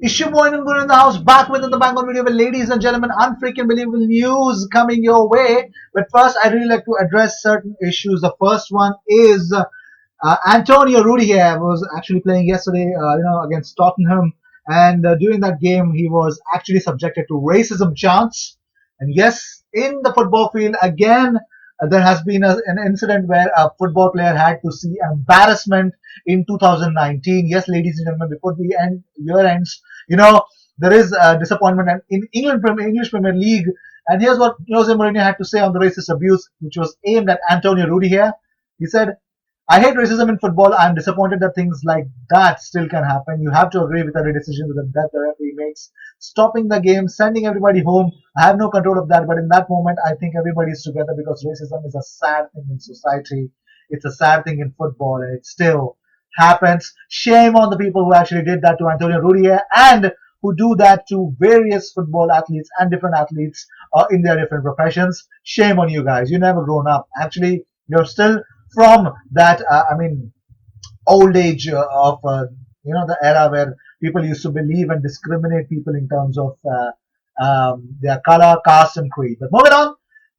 Issue Boy and Guru in the house, back with the Bangalore video. Well, ladies and gentlemen, unfreaking believable news coming your way. But first, I really like to address certain issues. The first one is Antonio Rudiger was actually playing yesterday, against Tottenham, and during that game, he was actually subjected to racism chants. And yes, in the football field again, there has been an incident where a football player had to see embarrassment in 2019. Yes, ladies and gentlemen, before the year ends, you know there is disappointment in English Premier League. And here's what Jose Mourinho had to say on the racist abuse, which was aimed at Antonio Rudiger. He said, I hate racism in football. I'm disappointed that things like that still can happen. You have to agree with every decision that the referee makes. Stopping the game, sending everybody home. I have no control of that, but in that moment, I think everybody is together because racism is a sad thing in society. It's a sad thing in football, and it still happens. Shame on the people who actually did that to Antonio Rudiger and who do that to various football athletes and different athletes in their different professions. Shame on you guys. You never grown up. Actually, you're still from that old age of the era where people used to believe and discriminate people in terms of their color, caste, and creed. But moving on,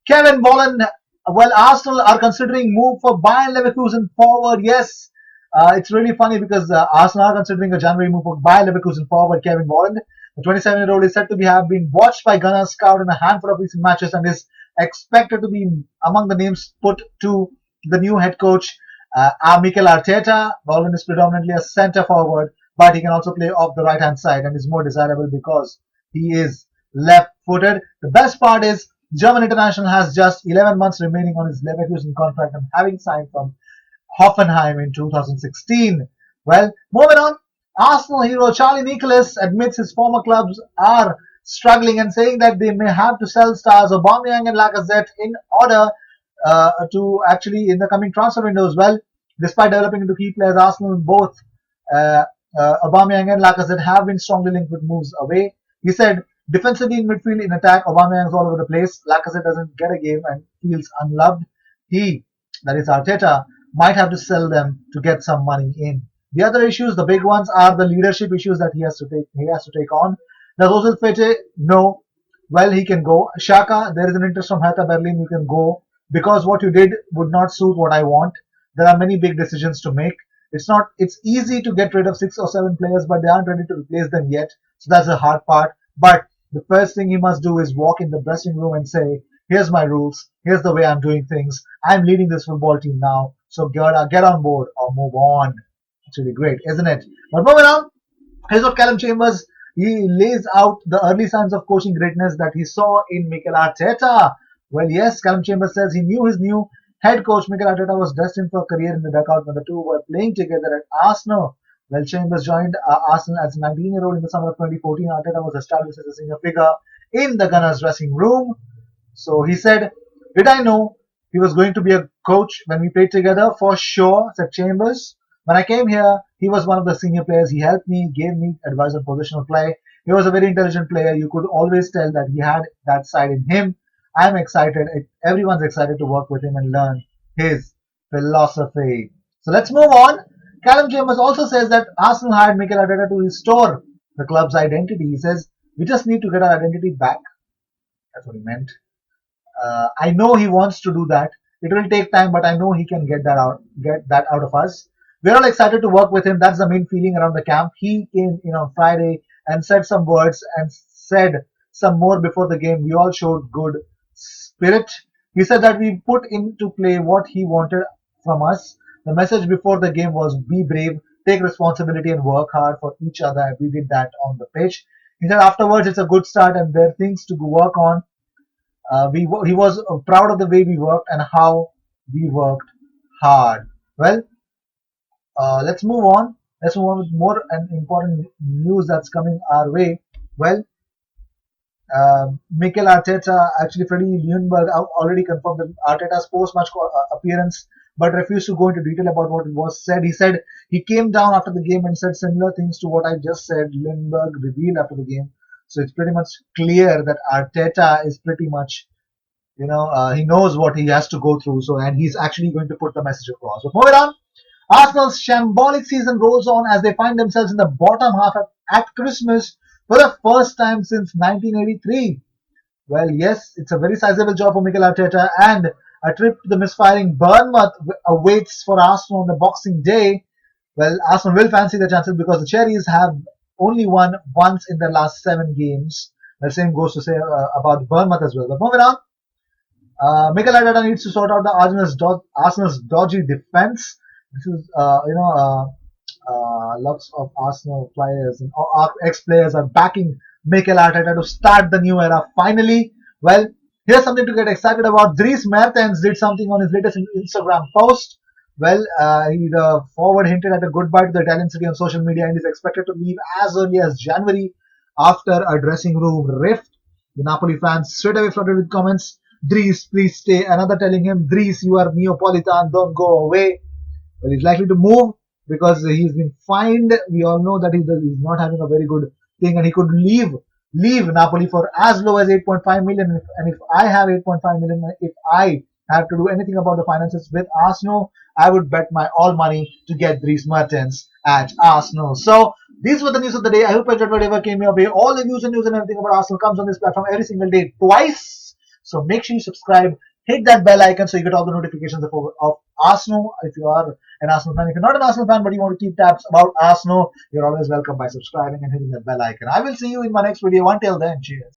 Kevin Volland. Well, Arsenal are considering move for Bayern Leverkusen forward. Yes, it's really funny because Arsenal are considering a January move for Bayern Leverkusen forward Kevin Volland. The 27-year-old is said to have been watched by Gunnar Scout in a handful of recent matches and is expected to be among the names put to the new head coach, Mikel Arteta. Volland is predominantly a centre forward, but he can also play off the right hand side and is more desirable because he is left footed. The best part is German international has just 11 months remaining on his Leverkusen contract and having signed from Hoffenheim in 2016. Well, moving on, Arsenal hero Charlie Nicholas admits his former clubs are struggling and saying that they may have to sell stars Aubameyang and Lacazette in order to actually in the coming transfer windows. Well, despite developing into key players, Arsenal both uh, Aubameyang and Lacazette have been strongly linked with moves away. He said, defensively in midfield, in attack, Aubameyang is all over the place. Lacazette doesn't get a game and feels unloved. He, that is Arteta, might have to sell them to get some money in. The other issues, the big ones, are the leadership issues that he has to take on. Does Ozil Fete? No. Well, he can go. Shaka, there is an interest from Hertha Berlin. You can go because what you did would not suit what I want. There are many big decisions to make. It's easy to get rid of 6 or 7 players, but they aren't ready to replace them yet. So that's the hard part. But the first thing he must do is walk in the dressing room and say, here's my rules, here's the way I'm doing things. I'm leading this football team now. So get on board or move on. It's really great, isn't it? But moving on, here's what Callum Chambers, he lays out the early signs of coaching greatness that he saw in Mikel Arteta. Well, yes, Callum Chambers says he knew his new head coach Mikel Arteta was destined for a career in the dugout when the two were playing together at Arsenal. Well, Chambers joined Arsenal as a 19-year-old in the summer of 2014. Arteta was established as a senior figure in the Gunners' dressing room. So he said, did I know he was going to be a coach when we played together? For sure, said Chambers. When I came here, he was one of the senior players. He helped me, gave me advice on positional play. He was a very intelligent player. You could always tell that he had that side in him. I'm excited. Everyone's excited to work with him and learn his philosophy. So let's move on. Callum Chambers also says that Arsenal hired Mikel Arteta to restore the club's identity. He says, we just need to get our identity back. That's what he meant. I know he wants to do that. It will take time, but I know he can get that out of us. We're all excited to work with him. That's the main feeling around the camp. He came in on Friday and said some words and said some more before the game. We all showed good spirit. He said that we put into play what he wanted from us. The message before the game was be brave, take responsibility, and work hard for each other. We did that on the pitch. He said afterwards it's a good start and there are things to work on. He was proud of the way we worked and how we worked hard. Well, let's move on. Let's move on with more and important news that's coming our way. Well, Mikel Arteta, actually Freddie Ljungberg already confirmed that Arteta's post-match appearance, but refused to go into detail about what was said. He said he came down after the game and said similar things to what I just said. Ljungberg revealed after the game. So it's pretty much clear that Arteta is pretty much, he knows what he has to go through. So, and he's actually going to put the message across. So, moving on. Arsenal's shambolic season rolls on as they find themselves in the bottom half at Christmas for the first time since 1983. Well, yes, it's a very sizable job for Mikel Arteta, and a trip to the misfiring Bournemouth awaits for Arsenal on the Boxing Day. Well, Arsenal will fancy the chances because the Cherries have only won once in their last 7 games. The same goes to say about Bournemouth as well. But moving on, Mikel Arteta needs to sort out the Arsenal's dodgy defense. This is, lots of Arsenal players and ex-players are backing Mikel Arteta to start the new era. Finally, well, here's something to get excited about. Dries Mertens did something on his latest Instagram post. Well, the forward hinted at a goodbye to the Italian city on social media and is expected to leave as early as January after a dressing room rift. The Napoli fans straight away flooded with comments. Dries, please stay. Another telling him, Dries, you are Neapolitan, don't go away. Well, he's likely to move because he's been fined. We all know that he's not having a very good thing, and he could leave Napoli for as low as 8.5 million. And if I have 8.5 million, if I have to do anything about the finances with Arsenal, I would bet my all money to get Dries Mertens at Arsenal. So these were the news of the day. I hope you enjoyed whatever came your way. All the news and everything about Arsenal comes on this platform every single day, twice. So make sure you subscribe, hit that bell icon so you get all the notifications of Arsenal. If you are an Arsenal fan, if you're not an Arsenal fan but you want to keep tabs about Arsenal, you're always welcome by subscribing and hitting that bell icon. I will see you in my next video. Until then, cheers.